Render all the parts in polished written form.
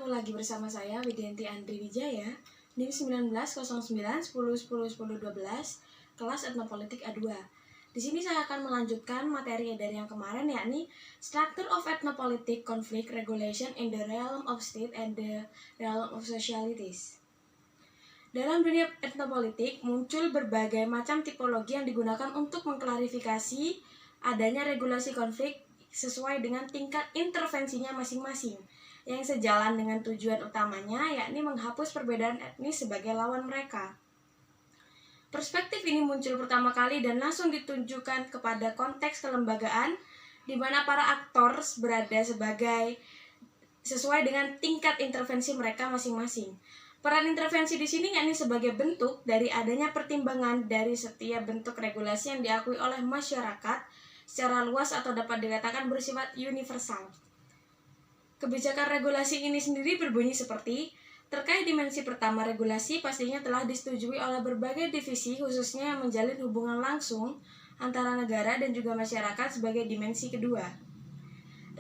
ketemu lagi bersama saya Widianti Andri Wijaya, NIM 1909 10 10 10 12, kelas Etnopolitik A2. Di sini saya akan melanjutkan materi dari yang kemarin, yakni Structure of Ethnopolitic Conflict Regulation in the Realm of State and the Realm of Socialities. Dalam dunia etnopolitik, muncul berbagai macam tipologi yang digunakan untuk mengklarifikasi adanya regulasi konflik sesuai dengan tingkat intervensinya masing-masing, yang sejalan dengan tujuan utamanya, yakni menghapus perbedaan etnis sebagai lawan mereka. Perspektif ini muncul pertama kali dan langsung ditunjukkan kepada konteks kelembagaan, di mana para aktor berada sesuai dengan tingkat intervensi mereka masing-masing. Peran intervensi di sini yakni sebagai bentuk dari adanya pertimbangan dari setiap bentuk regulasi yang diakui oleh masyarakat secara luas atau dapat dikatakan bersifat universal. Kebijakan regulasi ini sendiri berbunyi seperti, terkait dimensi pertama regulasi pastinya telah disetujui oleh berbagai divisi, khususnya yang menjalin hubungan langsung antara negara dan juga masyarakat sebagai dimensi kedua.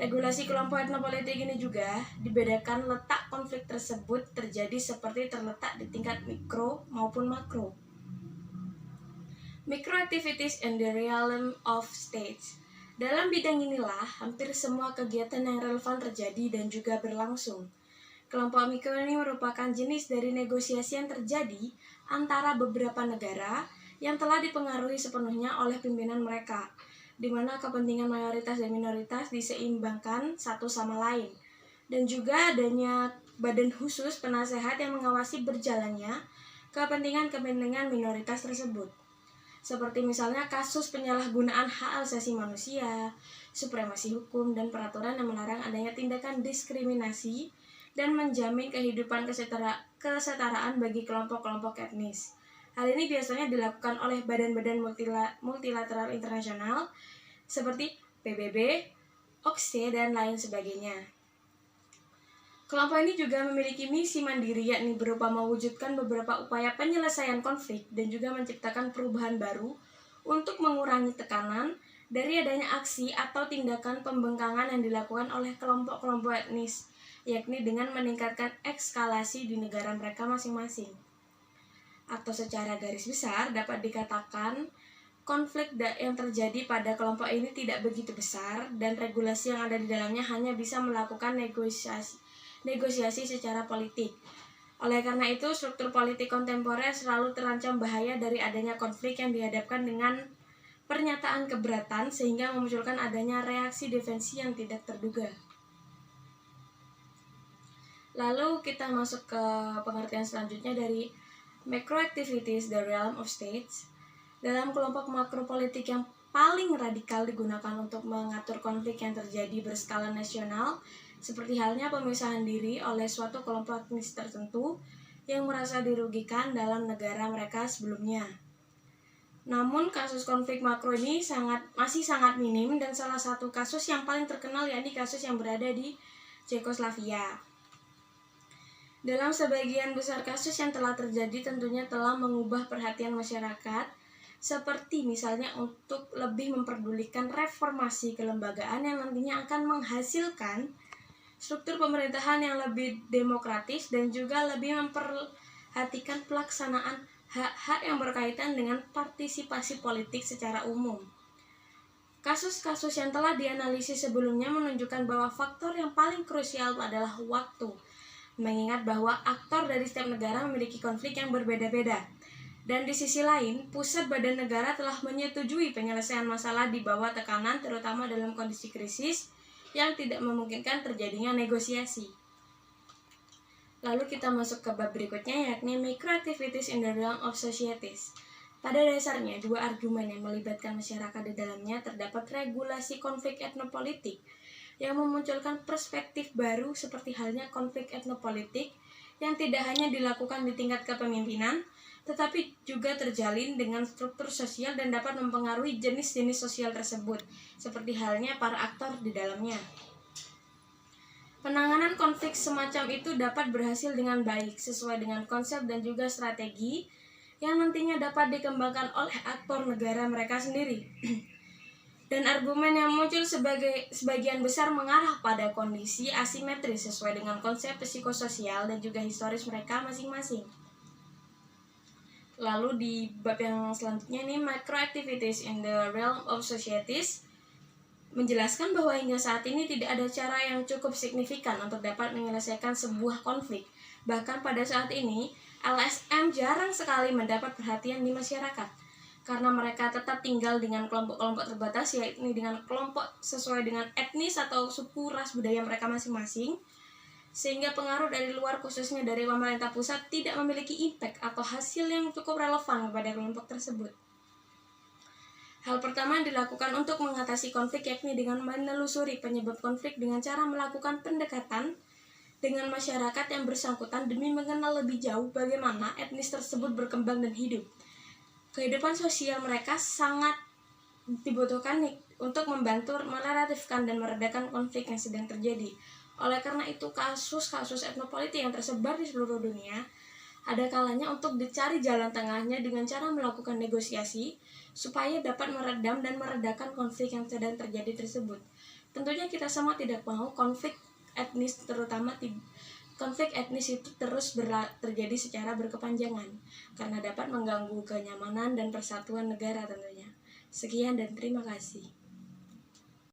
Regulasi kelompok etnopolitik ini juga dibedakan letak konflik tersebut terjadi seperti terletak di tingkat mikro maupun makro. Microactivities in the realm of states. Dalam bidang inilah hampir semua kegiatan yang relevan terjadi dan juga berlangsung. Kelompok mikro ini merupakan jenis dari negosiasi yang terjadi antara beberapa negara yang telah dipengaruhi sepenuhnya oleh pimpinan mereka, di mana kepentingan mayoritas dan minoritas diseimbangkan satu sama lain, dan juga adanya badan khusus penasehat yang mengawasi berjalannya kepentingan minoritas tersebut. Seperti misalnya kasus penyalahgunaan hak asasi manusia, supremasi hukum, dan peraturan yang melarang adanya tindakan diskriminasi dan menjamin kehidupan kesetaraan bagi kelompok-kelompok etnis. Hal ini biasanya dilakukan oleh badan-badan multilateral internasional seperti PBB, OCSE, dan lain sebagainya. Kelompok ini juga memiliki misi mandiri, yakni berupa mewujudkan beberapa upaya penyelesaian konflik dan juga menciptakan perubahan baru untuk mengurangi tekanan dari adanya aksi atau tindakan pembengkangan yang dilakukan oleh kelompok-kelompok etnis, yakni dengan meningkatkan eskalasi di negara mereka masing-masing. Atau secara garis besar dapat dikatakan konflik yang terjadi pada kelompok ini tidak begitu besar dan regulasi yang ada di dalamnya hanya bisa melakukan negosiasi secara politik. Oleh karena itu, struktur politik kontemporer selalu terancam bahaya dari adanya konflik yang dihadapkan dengan pernyataan keberatan sehingga memunculkan adanya reaksi defensi yang tidak terduga. Lalu kita masuk ke pengertian selanjutnya dari Macroactivities, the realm of states. Dalam kelompok makropolitik yang paling radikal digunakan untuk mengatur konflik yang terjadi berskala nasional, seperti halnya pemisahan diri oleh suatu kelompok etnis tertentu yang merasa dirugikan dalam negara mereka sebelumnya. Namun kasus konflik makro ini masih sangat minim, dan salah satu kasus yang paling terkenal yakni kasus yang berada di Cekoslovakia. Dalam sebagian besar kasus yang telah terjadi tentunya telah mengubah perhatian masyarakat, seperti misalnya untuk lebih memperdulikan reformasi kelembagaan yang nantinya akan menghasilkan struktur pemerintahan yang lebih demokratis dan juga lebih memperhatikan pelaksanaan hak-hak yang berkaitan dengan partisipasi politik secara umum. Kasus-kasus yang telah dianalisis sebelumnya menunjukkan bahwa faktor yang paling krusial adalah waktu, mengingat bahwa aktor dari setiap negara memiliki konflik yang berbeda-beda. Dan di sisi lain, pusat badan negara telah menyetujui penyelesaian masalah di bawah tekanan, terutama dalam kondisi krisis yang tidak memungkinkan terjadinya negosiasi. Lalu kita masuk ke bab berikutnya, yakni Microactivities in the Realm of Societies. Pada dasarnya, dua argumen yang melibatkan masyarakat di dalamnya terdapat regulasi konflik etnopolitik yang memunculkan perspektif baru seperti halnya konflik etnopolitik yang tidak hanya dilakukan di tingkat kepemimpinan, tetapi juga terjalin dengan struktur sosial dan dapat mempengaruhi jenis-jenis sosial tersebut, seperti halnya para aktor di dalamnya. Penanganan konflik semacam itu dapat berhasil dengan baik, sesuai dengan konsep dan juga strategi yang nantinya dapat dikembangkan oleh aktor negara mereka sendiri. Dan argumen yang muncul sebagian besar mengarah pada kondisi asimetris sesuai dengan konsep psikososial dan juga historis mereka masing-masing. Lalu di bab yang selanjutnya ini, microactivities in the realm of societies, menjelaskan bahwa hingga saat ini tidak ada cara yang cukup signifikan untuk dapat menyelesaikan sebuah konflik. Bahkan pada saat ini, LSM jarang sekali mendapat perhatian di masyarakat karena mereka tetap tinggal dengan kelompok-kelompok terbatas, yakni dengan kelompok sesuai dengan etnis atau suku ras budaya mereka masing-masing, sehingga pengaruh dari luar khususnya dari pemerintah pusat tidak memiliki impact atau hasil yang cukup relevan kepada kelompok tersebut. Hal pertama yang dilakukan untuk mengatasi konflik yakni dengan menelusuri penyebab konflik dengan cara melakukan pendekatan dengan masyarakat yang bersangkutan demi mengenal lebih jauh bagaimana etnis tersebut berkembang dan hidup. Kehidupan sosial mereka sangat dibutuhkan untuk membantu merelatifkan dan meredakan konflik yang sedang terjadi. Oleh karena itu, kasus-kasus etnopolitik yang tersebar di seluruh dunia ada kalanya untuk dicari jalan tengahnya dengan cara melakukan negosiasi supaya dapat meredam dan meredakan konflik yang sedang terjadi tersebut. Tentunya kita semua tidak mau konflik etnis, terutama konflik etnis itu terus terjadi secara berkepanjangan karena dapat mengganggu kenyamanan dan persatuan negara tentunya. Sekian dan terima kasih.